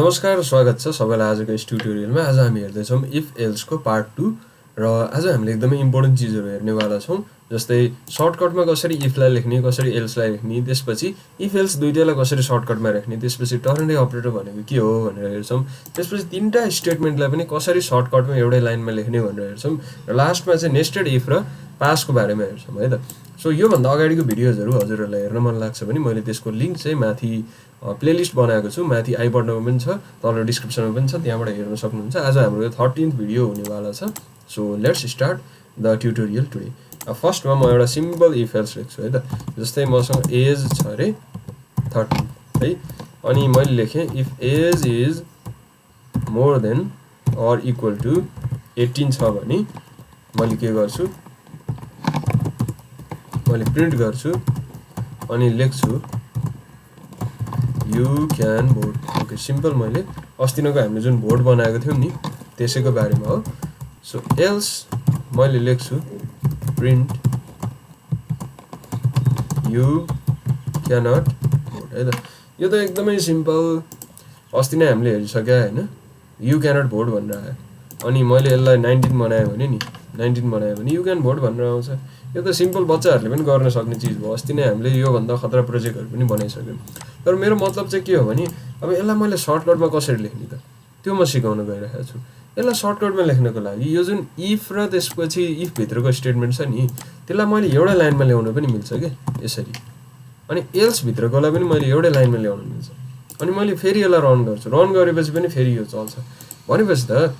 नमस्कार स्वागत छ सबैलाई आजको यस ट्युटोरियलमा। आज हामी हेर्दै छौं इफ एल्स को पार्ट 2 र आज हामीले एकदमै इम्पोर्टेन्ट चीजहरु हेर्नेवाला छौं। जस्तै सर्टकटमा कसरी इफ लाई लेख्ने, कसरी एल्स लाई लेख्ने, त्यसपछि इफ एल्स दुईटैलाई कसरी सर्टकटमा राख्ने, त्यसपछि टर्नरी अपरेटर भनेको के हो भनेर हेर्छौं। त्यसपछि तीनटा स्टेटमेन्टलाई पनि कसरी सर्टकटमा एउटै लाइनमा लेख्ने भनेर हेर्छौं र लास्टमा चाहिँ नेस्टेड इफ र पासको बारेमा हेर्छौं है त। सो यो भन्दा अगाडिको भिडियोजहरु हजुरहरुलाई हेर्न मन लाग्छ भने मैले त्यसको लिंक चाहिँ माथि प्लेलिस्ट बनाएको छु, माथि आई बटनमा पनि छ, तल डिस्क्रिप्सनमा पनि छ, त्यहाँबाट हेर्न सक्नुहुन्छ। आज हाम्रो यो 13th भिडियो हुनेवाला छ। So let's start the tutorial today. फर्स्टमा म एउटा सिम्पल इफ एल्स लेख्छु है त। जस्तै मसँग एज छ रे 13 है, अनि मैले लेखे if age is more than or equal to 18 छ भने मैले के गर्छु, मैले प्रिन्ट गर्छु अनि लेख्छु you can vote। Okay, simple. मैले अस्तिनको हामीले जुन भोट बनाएको थियौं नि त्यसैको बारेमा हो। सो एल्स मैले लेख्छु प्रिन्ट you cannot vote है त। यो त एकदमै सिम्पल, अस्ति नै हामीले हेरिसक्या हैन। you cannot vote भनेर आयो, अनि मैले यसलाई 19 बनाए भने नि 19 बनाए भने you can vote भनेर आउँछ। यो त सिम्पल, बच्चाहरुले पनि गर्न सक्ने चीज हो। अस्ति नै हामीले यो भन्दा खतरा प्रोजेक्टहरु पनि बनाइसक्यौं। तर मेरो मतलब चाहिँ के हो भने अब यसलाई मैले सर्टकटमा कसरी लेख्ने त त्यो म सिकाउन गइरहेको छु। यसलाई सर्टकटमा लेख्नको लागि यो जुन इफ र त्यसपछि इफ भित्रको स्टेटमेन्ट छ नि त्यसलाई मैले एउटै लाइनमा ल्याउन पनि मिल्छ के यसरी, अनि एल्स भित्रकोलाई पनि मैले एउटै लाइनमा ल्याउन मिल्छ। अनि मैले फेरि यसलाई रन गर्छु, रन गरेपछि पनि फेरि यो चल्छ। भनेपछि त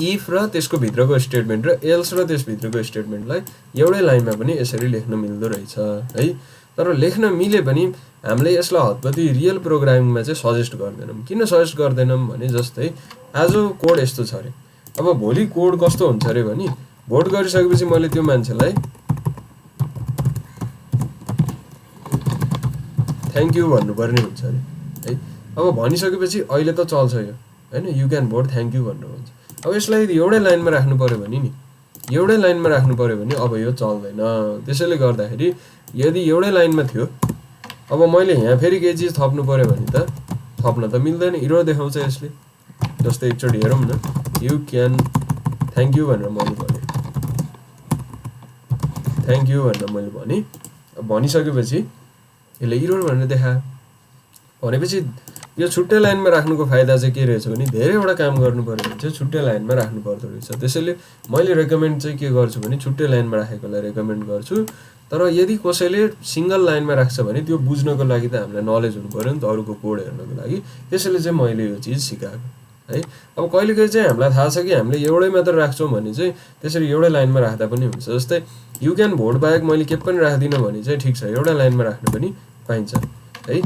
इफ र त्यसको भित्रको स्टेटमेन्ट र एल्स र त्यस भित्रको स्टेटमेन्टलाई एउटै लाइनमा पनि यसरी लेख्न मिल्दो रहेछ है। तर लेख्न मिले पनि हामीले यसलाई हतपति रियल प्रोग्रामिङमा चाहिँ सजेस्ट गर्दैनौं। किन सजेस्ट गर्दैनौं भने जस्तै आज कोड यस्तो छ रे, अब भोलि कोड कस्तो हुन्छ रे भने भोट गरिसकेपछि मैले त्यो मान्छेलाई थ्यांक यू भन्नुपर्ने हुन्छ रे है। अब भनिसकेपछि अहिले त चल्छ यो हैन, you can vote thank you भनेर भन्छ। अब यसलाई एउटै लाइनमा राख्नु पर्यो भने नि एउटै लाइनमा राख्नु पर्यो भने अब यो चल्दैन। त्यसैले गर्दाखेरि यदि एउटै लाइनमा थियो, अब मैले यहाँ फेरि केही चीज थप्नु पर्यो भने त थप्न त मिल्दैन, एरर देखाउँछ यसले। जस्तै एकचोटी हेरौँ न, यु क्यान थ्यांक यू भनेर मैले भने, थ्यांक यू भनेर मैले भने, भनिसकेपछि यसले एरर भनेर देखायो। भनेपछि यो छुट्टै लाइनमा राख्नुको फाइदा चाहिँ के रहेछ भने धेरैवटा काम गर्नु पर्यो भने चाहिँ छुट्टै लाइनमा राख्नु पर्दो रहेछ। त्यसैले मैले रेकमेन्ड चाहिँ के गर्छु भने छुट्टै लाइनमा राखेकोलाई रेकमेन्ड गर्छु। तर यदि कसैले सिंगल लाइनमा राख्छ भने त्यो बुझ्नको लागि त हामीलाई नलेज हुनु पर्यो नि त अरूको कोड हेर्नको लागि। त्यसैले चाहिँ मैले यो चीज सिकाएको है। अब कहिलेकाहीँ चाहिँ हामीलाई थाहा छ कि हामीले एउटै मात्र राख्छौं भने चाहिँ त्यसरी एउटै लाइनमा राख्दा पनि हुन्छ। जस्तै यु क्यान भोट बाहेक मैले के पनि राख्दिन भने चाहिँ ठीक छ, एउटै लाइनमा राख्न पनि पाइन्छ है।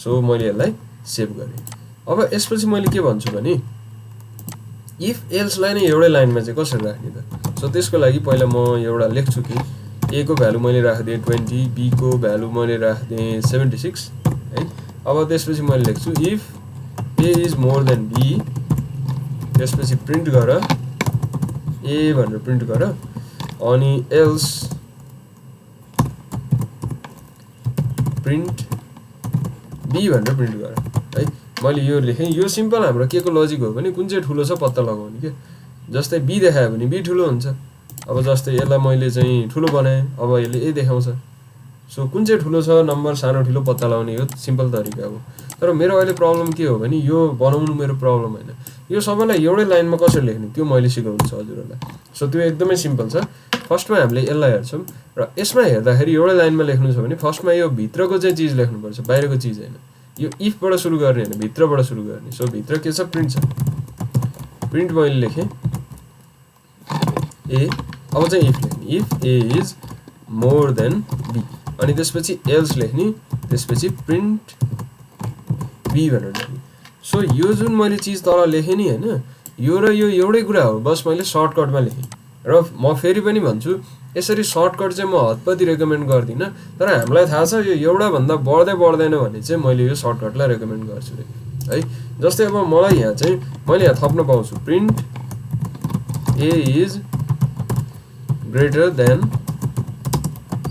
सो मैले यसलाई सेभ गरेँ। अब यसपछि मैले के भन्छु भने इफ एल्स लाई नै एउटै लाइनमा चाहिँ कसरी राख्ने त। सो त्यसको लागि पहिला म एउटा लेख्छु कि ए को भ्यालु मैले राख्दिए 20, बी को भ्यालु मैले राख्दिए 76 है। अब त्यसपछि मैले लेख्छु if A is more than B, त्यसपछि प्रिन्ट गर ए भनेर प्रिन्ट गर, अनि एल्स प्रिन्ट बी भनेर प्रिन्ट गर है। मैले यो लेखेँ। यो सिम्पल हाम्रो के को लजिक हो भने कुन चाहिँ ठुलो छ पत्ता लगाउने के। जस्तै बी देखायो भने बी ठुलो हुन्छ। अब जस्तै यसलाई मैले चाहिँ ठुलो बनाएँ, अब यसले ए देखाउँछ। सो कुन चाहिँ ठुलो छ नम्बर सानो ठुलो पत्ता लगाउने यो सिम्पल तरिका हो। तर मेरो अहिले प्रब्लम के हो भने यो बनाउनु मेरो प्रब्लम हैन, यो सबैलाई एउटै लाइनमा कसरी लेख्ने त्यो मैले सिकाउँछु हजुरहरुलाई। सो त्यो एकदमै सिम्पल छ। फर्स्टमा हामीले यसलाई हेर्छौं र यसमा हेर्दाखेरि एउटै लाइनमा लेख्नु छ भने फर्स्टमा यो भित्रको चाहिँ चीज लेख्नु पर्छ, बाहिरको चीज हैन। यो इफ बाट सुरु गर्ने हैन, भित्रबाट सुरु गर्ने। सो भित्र के छ, प्रिन्ट छ। प्रिन्ट मैले लेखे ए। अब चाहिँ इफ लेख्ने, if A is more than B, अनि त्यसपछि एल्स लेख्ने, त्यसपछि प्रिन्ट बी भनेर लेख्ने। सो यो जुन मैले चीज तल लेखे नि हैन, यो र यो एउटै कुरा हो, बस मैले सर्टकटमा लेखे। र म फेरि पनि भन्छु यसरी सर्टकट चाहिँ म हतपति रेकमेन्ड गर्दिन। तर हामीलाई थाहा छ यो एउटा भन्दा बढ्दै बढ्दैन भने चाहिँ मैले यो सर्टकटलाई रेकमेन्ड गर्छु है। जस्तै अब मलाई यहाँ चाहिँ मैले यहाँ थप्न पाउँछु print A is greater than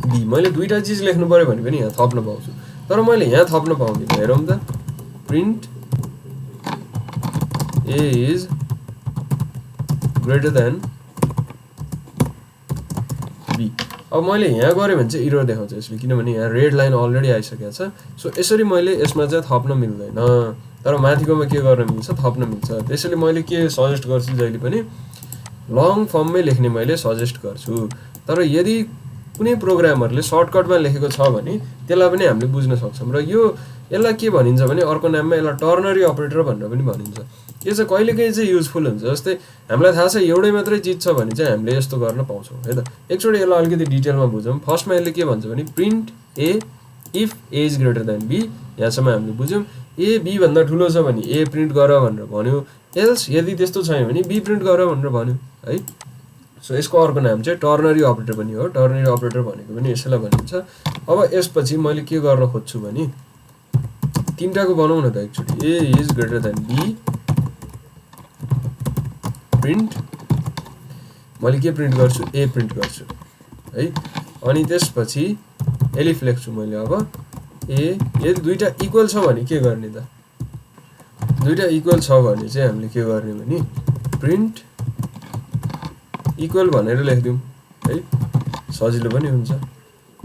B. मैले दुईटा चीज लेख्नु पर्यो भने पनि यहाँ थप्न पाउँछु, तर मैले यहाँ थप्न पाउँदिन। हेरौँ त, print a is greater than b। अब मैले यहाँ गरेँ भने चाहिँ इरर देखाउँछ यसले, किनभने यहाँ रेड लाइन अलरेडी आइसकेको छ। सो यसरी मैले यसमा चाहिँ थप्न मिल्दैन, तर माथिकोमा के गर्न मिल्छ, थप्न मिल्छ। त्यसैले मैले के सजेस्ट गर्छु, जहिले पनि लङ फर्ममै लेख्ने मैले सजेस्ट गर्छु। तर यदि कुनै प्रोग्रामरले सर्टकटमा लेखेको छ भने त्यसलाई पनि हामीले बुझ्न सक्छौँ। र यसलाई के भनिन्छ भने अर्को नाममा यसलाई टर्नरी अपरेटर भनेर पनि भनिन्छ। यो चाहिँ कहिलेकाहीँ चाहिँ युजफुल हुन्छ। जस्तै हामीलाई थाहा छ एउटै मात्रै चिज छ भने चाहिँ हामीले यस्तो गर्न पाउँछौँ है त। एकचोटि यसलाई अलिकति डिटेलमा बुझौँ। फर्स्टमा यसले के भन्छ भने print A if A is greater than B, यहाँसम्म हामीले बुझ्यौँ। ए बी भन्दा ठुलो छ भने ए प्रिन्ट गर भनेर भन्यो, एल्स यदि त्यस्तो छैन भने बी प्रिन्ट गर भनेर भन्यो है। सो यसको अर्को नाम चाहिँ टर्नरी अपरेटर पनि हो। टर्नरी अपरेटर भनेको पनि यसैलाई भनिन्छ। अब यसपछि मैले के गर्न खोज्छु भने तीनटाको बनाउँ न त एकचोटि। A is greater than B print, मैले के प्रिन्ट गर्छु, ए प्रिन्ट गर्छु है। अनि त्यसपछि एलिफ लेख्छु मैले। अब ए यदि दुईटा इक्वल छ भने के गर्ने त, दुईटा इक्वल छ भने चाहिँ हामीले के गर्ने भने प्रिन्ट इक्वल भनेर लेखिदिउँ है, सजिलो पनि हुन्छ।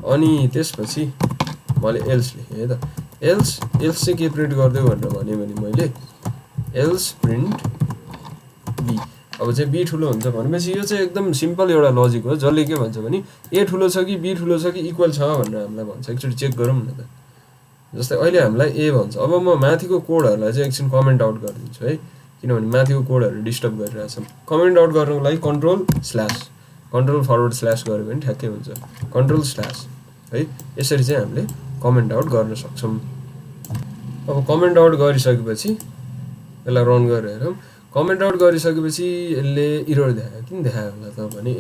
अनि त्यसपछि मैले एल्स लेखेँ है त। एल्स चाहिँ के प्रिन्ट गरिदियो भनेर भन्यो भने मैले एल्स प्रिन्ट बी। अब चाहिँ बी ठुलो हुन्छ भनेपछि यो चाहिँ एकदम सिम्पल एउटा लजिक हो, जसले के भन्छ भने ए ठुलो छ कि बी ठुलो छ कि इक्वल छ भनेर हामीलाई भन्छ। एकचोटि चेक गरौँ न त। जस्तै अहिले हामीलाई ए भन्छ। अब म माथिको कोडहरूलाई चाहिँ एकछिन कमेन्ट आउट गरिदिन्छु है, किनभने माथिको कोडहरू डिस्टर्ब गरिरहेछ। कमेन्ट आउट गर्नको लागि कन्ट्रोल फरवर्ड स्ल्यास गऱ्यो भने ठ्याक्कै हुन्छ, कन्ट्रोल स्ल्यास है। यसरी चाहिँ हामीले कमेन्ट आउट गर्न सक्छौँ। अब कमेन्ट आउट गरिसकेपछि यसलाई रन गरेर हेरौँ। कमेन्ट आउट गरिसकेपछि यसले इरर देखायो। किन देखायो होला त भने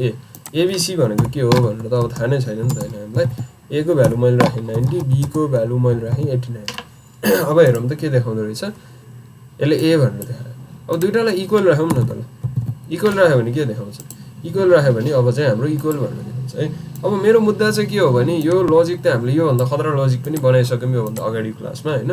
एबिसी भनेको के हो भनेर त अब थाहा नै छैन नि त होइन हामीलाई। ए को भ्यालु मैले राखेँ 90, बी को भ्यालु मैले राखेँ 89। अब हेरौँ त के देखाउँदो रहेछ, यसले ए भनेर देखायो। अब दुइटालाई इक्वल राखौँ न त, ल इक्वल राख्यो भने के देखाउँछ, इक्वल राख्यो भने अब चाहिँ हाम्रो इक्वल भनेर देखाउँछ है। अब मेरो मुद्दा चाहिँ के हो भने यो लजिक त हामीले योभन्दा खतरा लजिक पनि बनाइसक्यौँ योभन्दा अगाडि क्लासमा होइन।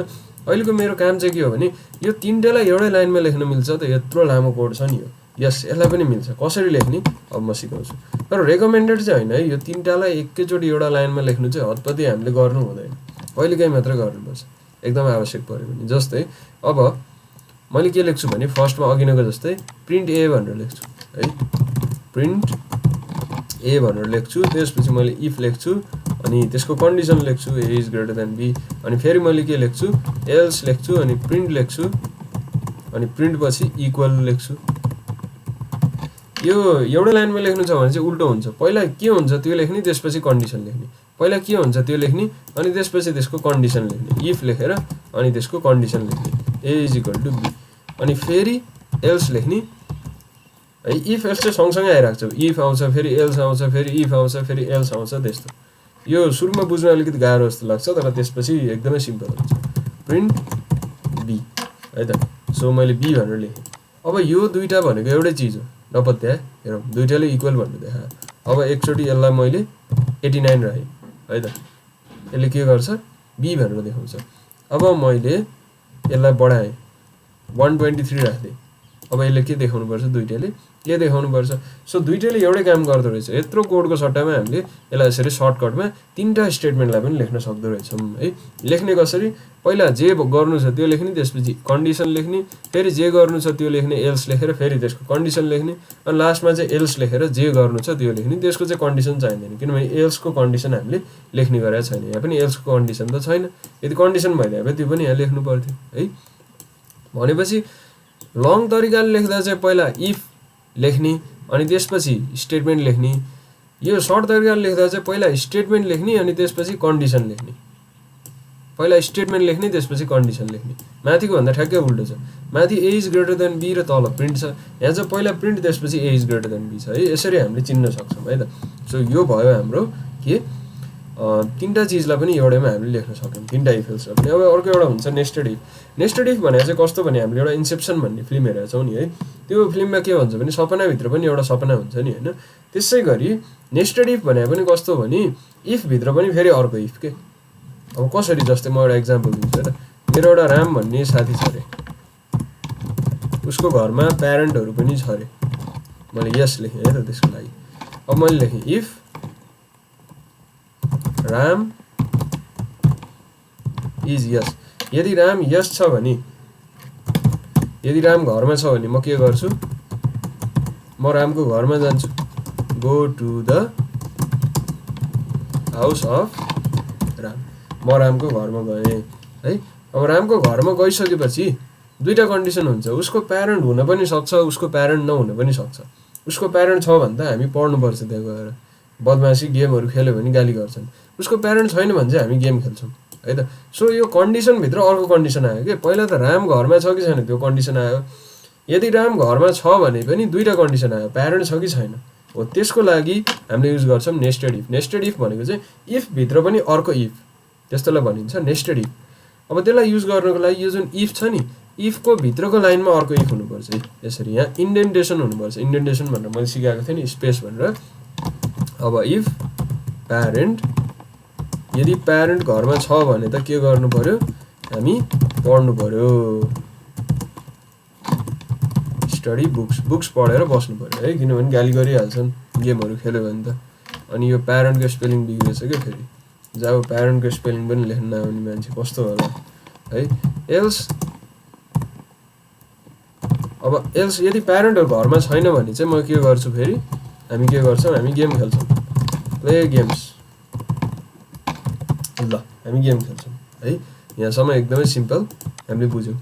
अहिलेको मेरो काम चाहिँ के हो भने यो तिनटालाई एउटै लाइनमा लेख्न मिल्छ त, यत्रो लामो कोड छ नि यो, यस यसलाई पनि मिल्छ। कसरी लेख्ने अब म सिकाउँछु, तर रेकमेन्डेड चाहिँ होइन है। यो तिनटालाई एकैचोटि एउटा लाइनमा लेख्नु चाहिँ हतपति हामीले गर्नु हुँदैन, कहिलेकाहीँ मात्रै गर्नुपर्छ एकदम आवश्यक पऱ्यो भने। जस्तै अब मैले के लेख्छु भने फर्स्टमा अघिनको जस्तै प्रिन्ट ए भनेर लेख्छु है, प्रिन्ट ए भनेर लेख्छु। त्यसपछि मैले इफ लेख्छु अनि त्यसको कन्डिसन लेख्छु ए इज ग्रेटर देन बी। अनि फेरि मैले के लेख्छु, एल्स लेख्छु अनि प्रिन्ट लेख्छु अनि प्रिन्ट पछि इक्वल लेख्छु। यो एउटै लाइनमा लेख्नु छ भने चाहिँ उल्टो हुन्छ। पहिला के हुन्छ त्यो लेख्ने, त्यसपछि कन्डिसन लेख्ने, पहिला के हुन्छ त्यो लेख्ने अनि त्यसपछि त्यसको कन्डिसन लेख्ने। इफ लेखेर अनि त्यसको कन्डिसन लेख्ने ए इज इक्वल टु बी, अनि फेरि एल्स लेख्ने है। इफ एल्स चाहिँ सँगसँगै आइरहेको छ, इफ आउँछ फेरि एल्स आउँछ फेरि इफ आउँछ फेरि एल्स आउँछ त्यस्तो। यो सुरुमा बुझ्न अलिकति गाह्रो जस्तो लाग्छ, तर त्यसपछि एकदमै सिम्पल हुन्छ। प्रिन्ट बी है त। सो मैले बी भनेर लेखेँ। अब यो दुईटा भनेको एउटै चिज हो, नपत्याए हेरौँ दुईटाले इक्वल भनेर देखायो। अब एकचोटि यसलाई मैले 89 राखेँ है त, यसले के गर्छ बी भनेर देखाउँछ। अब मैले यसलाई बढाएँ 123 राख्दै। अब यसले के देखाउनुपर्छ, दुईटाले के देखाउनुपर्छ। सो दुईटाले एउटै काम गर्दो रहेछ। यत्रो कोडको सट्टामा हामीले यसलाई यसरी सर्टकटमा तिनवटा स्टेटमेन्टलाई पनि लेख्न सक्दो रहेछौँ है। लेख्ने कसरी, पहिला जे गर्नु छ त्यो लेख्ने, त्यसपछि कन्डिसन लेख्ने, फेरि जे गर्नु छ त्यो लेख्ने, एल्स लेखेर फेरि त्यसको कन्डिसन लेख्ने, अनि लास्टमा चाहिँ एल्स लेखेर जे गर्नु छ त्यो लेख्ने। त्यसको चाहिँ कन्डिसन चाहिँदैन, किनभने एल्सको कन्डिसन हामीले लेख्ने गरेको छैन। यहाँ पनि एल्सको कन्डिसन त छैन, यदि कन्डिसन भइदियो भए त्यो पनि यहाँ लेख्नु पर्थ्यो है। भनेपछि लङ तरिकाले लेख्दा चाहिँ पहिला इफ लेख्ने अनि त्यसपछि स्टेटमेन्ट लेख्ने। यो सर्ट तरिकाले लेख्दा चाहिँ पहिला स्टेटमेन्ट लेख्ने अनि त्यसपछि कन्डिसन लेख्ने, पहिला स्टेटमेन्ट लेख्ने त्यसपछि कन्डिसन लेख्ने। माथिको भन्दा ठ्याक्कै उल्टो छ। माथि ए इज ग्रेटर देन बी र तल प्रिन्ट छ, यहाँ चाहिँ पहिला प्रिन्ट त्यसपछि ए इज ग्रेटर देन बी छ है। यसरी हामीले चिन्न सक्छौँ है त। सो यो भयो हाम्रो के तिनवटा चिजलाई पनि एउटैमा हामीले लेख्न सक्यौँ, तिनवटा इफेल्सहरू पनि। अब अर्को एउटा हुन्छ नेस्टेड इफ। नेस्टेड इफ भनेको चाहिँ कस्तो भने हामीले एउटा इन्सेप्सन भन्ने फिल्म हेरेको छौँ नि है। त्यो फिल्ममा के भन्छ भने सपनाभित्र पनि एउटा सपना हुन्छ नि होइन। त्यसै गरी नेस्टेड इफ भनेको पनि कस्तो भने इफभित्र पनि फेरि अर्को इफ के। अब कसरी, जस्तै म एउटा इक्जाम्पल दिन्छु है त। मेरो एउटा राम भन्ने साथी छ अरे, उसको घरमा प्यारेन्टहरु पनि छ रे मैले यस लेखेँ है त त्यसको लागि अब मैले लेखेँ इफ राम इज यस यदि राम यस छ भने यदि राम घरमा छ भने म के गर्छु म रामको घरमा जान्छु go to the house of Ram म रामको घरमा गएँ है अब रामको घरमा गइसकेपछि दुईटा कन्डिसन हुन्छ उसको प्यारेन्ट हुन पनि सक्छ उसको प्यारेन्ट नहुन पनि सक्छ उसको प्यारेन्ट छ भने त हामी पढ्नु पर्छ त्यहाँ गएर बदमासी गेमहरु खेल्यो भने गाली गर्छन् उसको प्यारेन्ट छैन भने चाहिँ हामी गेम खेल्छौं है त सो यो कन्डिसन भित्र अर्को कन्डिसन आयो के पहिला त राम घरमा छ कि छैन त्यो कन्डिसन आयो यदि राम घरमा छ भने पनि दुईटा कन्डिसन आयो प्यारेन्ट छ कि छैन हो त्यसको लागि हामीले युज गर्छौं नेस्टेड इफ भनेको चाहिँ इफ भित्र पनि अर्को इफ त्यस्तोलाई भनिन्छ नेस्टेड इफ अब त्यसलाई युज गर्नको लागि यो जुन इफ छ नि इफ को भित्रको लाइनमा अर्को इफ हुनुपर्छ यसरी यहाँ इन्डेन्टेसन हुनुपर्छ इन्डेन्टेसन भनेर मैले सिकाएको थिएँ नि स्पेस भनेर अब इफ प्यारेन्ट यदि प्यारेन्ट घरमा छ भने त के गर्नु पर्यो हामी पढ्नु पर्यो स्टडी बुक्स पढेर बस्नु पर्यो है किनभने गाली गरिहाल्छन् गेमहरु खेल्यो भने त अनि यो प्यारेन्टको स्पेलिङ बिग्रेछ के फेरि जब प्यारेन्टको स्पेलिङ पनि लेख्न नआउने मान्छे कस्तो होला है एल्स अब एल्स यदि प्यारेन्टहरु घरमा छैन भने चाहिँ म के गर्छु फेरि हामी के गर्छौं हामी गेम खेल्छौं प्ले गेम्स ल हामी गेम खेल्छौं है यहाँसम्म एकदमै सिम्पल हामीले बुझ्यौं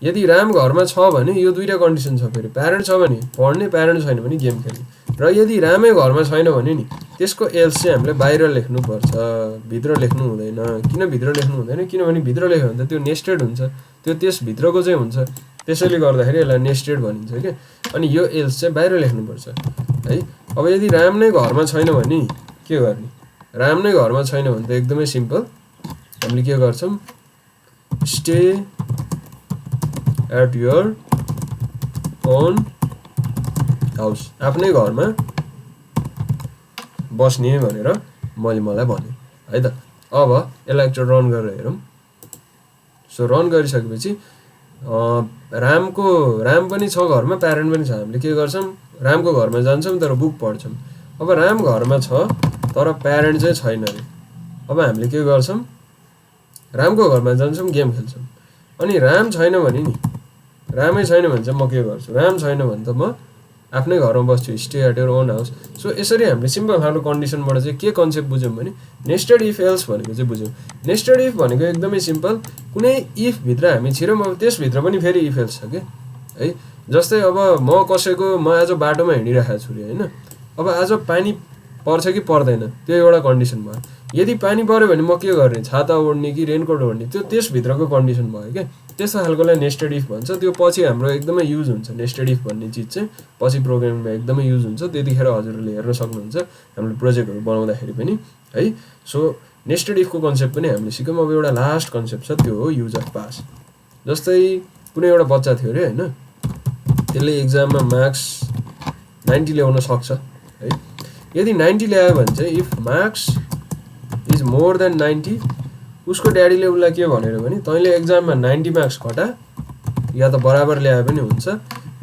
यदि राम घरमा छ भने यो दुईटा कन्डिसन छ फेरि प्यारेन्ट छ भने पढ्ने प्यारेन्ट छैन भने गेम खेल्ने र यदि रामै घरमा छैन भने नि त्यसको एल्स चाहिँ हामीले बाहिर लेख्नु पर्छ भित्र लेख्नु हुँदैन किन भित्र लेख्नु हुँदैन किनभने भित्र लेख्यो भने त त्यो नेस्टेड हुन्छ त्यो त्यस भित्रको चाहिँ हुन्छ त्यसैले गर्दाखेरि यसलाई नेस्टेड भनिन्छ के अनि यो एल्स चाहिँ बाहिर लेख्नु पर्छ है अब यदि राम नै घरमा छैन भने के गर्ने राम नै घरमा छैन भने त एकदमै सिम्पल हामीले के गर्छौं stay at your own house आफ्नै घरमा बस्ने भनेर मलाई भने है त अब यसलाई एकचोटि रन गरेर हेरौं सो रन गरिसकेपछि राम पनि छ घरमा प्यारेन्ट पनि छ हामीले के गर्छौं रामको घरमा जान्छौं तर बुक पढ्छौं अब राम घरमा छ तर प्यारेन्ट चाहिँ छैन रे अब हामीले के गर्छौं रामको घरमा जान्छौं गेम खेल्छौं अनि राम छैन भने नि रामै छैन भने चाहिँ म के गर्छु राम छैन भने त म आफ्नै घरमा बस्छु stay at your own house so यसरी हामीले सिम्पल खालको कन्डिसनबाट चाहिँ के कन्सेप्ट बुझ्यौं भने नेस्टेड इफ एल्स भनेको चाहिँ बुझ्यौं नेस्टेड इफ भनेको एकदमै सिम्पल कुनै इफ भित्र हामी छिरौं अब त्यस भित्र पनि फेरि इफ एल्स छ के है जस्तै अब म आज बाटोमा हिँडिरहेको छु रे हैन अब आज पानी पर्छ कि पर्दैन त्यो एउटा कन्डिसन भयो यदि पानी पर्यो भने म के गर्ने छाता ओढ्ने कि रेनकोट ओढ्ने त्यो त्यस भित्रको कन्डिसन भयो के त्यस्तो खालकोलाई नेस्टेड इफ भन्छ त्यो पछि हाम्रो एकदमै युज हुन्छ नेस्टेड इफ भन्ने चीज चाहिँ पछि प्रोग्रामिङमा एकदमै युज हुन्छ त्यतिखेर हजुरले हेर्न सक्नुहुन्छ हामीले प्रोजेक्टहरु बनाउँदाखेरि पनि है सो नेस्टेड इफ को कन्सेप्ट पनि हामीले सिक्यौं अब एउटा लास्ट कन्सेप्ट छ त्यो हो युज अफ पास जस्तै कुनै एउटा बच्चा थियो रे हैन त्यसले एक्जाममा मार्क्स 90 ल्याउन सक्छ है यदि 90 ल्यायो भने चाहिँ if marks is more then 90 उसको ड्याडीले उलाई के भनेर भने तैले एक्जाममा 90 मार्क्स घटा या त बराबर ल्याए पनि हुन्छ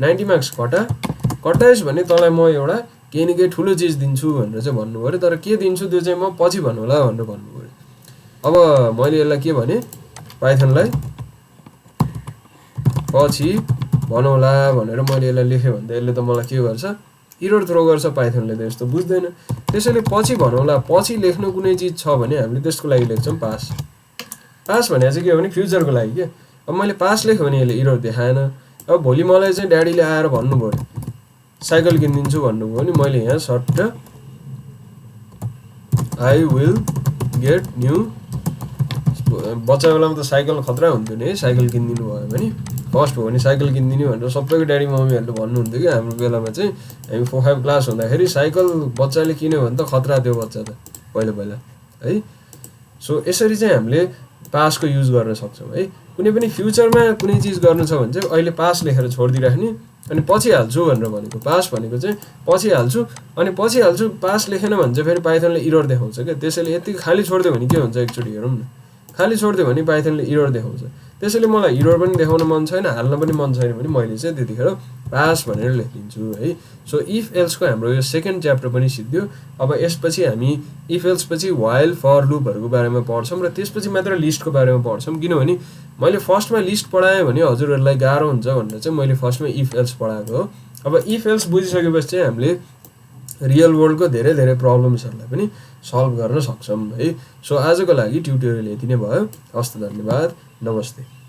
90 मार्क्स घटाइस भने तँलाई म एउटा केही न केही ठुलो चीज दिन्छु भनेर चाहिँ भन्नु पर्यो तर के दिन्छु त्यो चाहिँ म पछि भन्नु होला भनेर भन्नु पर्यो अब मैले यसलाई के भने पाइथनलाई पछि भनौला भनेर मैले यसलाई लेखे भने त यसले त मलाई के गर्छ एरर थ्रो गर्छ पाइथनले त यस्तो बुझ्दैन त्यसैले पछि भनौला पछि लेख्नु कुनै चीज छ भने हामीले त्यसको लागि लेख्छौं पास भने चाहिँ के हो भने फ्युचरको लागि के अब मैले पास लेखे भने यसले एरर देखाएन अब भोलि मलाई चाहिँ ड्याडीले आएर भन्नु पर्यो साइकल किनिदिन्छु भन्नुभयो भने मैले यहाँ shirt I will get new बच्चा बेलामा त साइकल खतरा हुन्थ्यो नि साइकल किनिदिनु भयो भने फर्स्ट हो भने साइकल किनिदिनु भनेर सबैको ड्याडी मम्मीहरुले भन्नुहुन्थ्यो कि हाम्रो बेलामा चाहिँ हामी 4-5 क्लास हुँदाखेरि साइकल बच्चाले किन्यो भने त खतरा त्यो बच्चा त पहिला है सो यसरी चाहिँ हामीले पासको युज गर्न सक्छौं है कुनै पनि फ्युचरमा कुनै चीज गर्नु छ भने चाहिँ अहिले पास लेखेर छोड्दिराख्ने अनि पछि हाल्छु भनेर भनेको पास भनेको चाहिँ पछि हाल्छु अनि पछि हाल्छु पास लेखेन भने चाहिँ फेरि पाइथनले एरर देखाउँछ के त्यसैले यति खाली छोड्दियो भने के हुन्छ एकचोटी हेरौं न खाली छोड्दियो भने पाइथनले एरर देखाउँछ त्यसैले मलाई इरर पनि देखाउन मन छैन, हाल्न पनि मन छैन भने मैले चाहिँ त्यतिखेर पास भनेर लेखिदिन्छु है। सो इफ एल्सको हाम्रो यो सेकेन्ड च्याप्टर पनि सिद्धियो। अब यसपछि हामी इफ एल्स पछि व्हाइल फर लुपहरूको बारेमा पढ्छौँ र त्यसपछि मात्र लिस्टको बारेमा पढ्छौँ। किनभने मैले फर्स्टमा लिस्ट पढाएँ भने हजुरहरूलाई गाह्रो हुन्छ भनेर चाहिँ मैले फर्स्टमा इफ एल्स पढाएको हो। अब इफ एल्स बुझिसकेपछि चाहिँ हामीले रियल वर्ल्डको धेरै धेरै प्रब्लम्सहरूलाई पनि सल्भ गर्न सक्छौँ है। सो आजको लागि ट्युटोरियल यति नै भयो। हस्त, धन्यवाद, नमस्ते।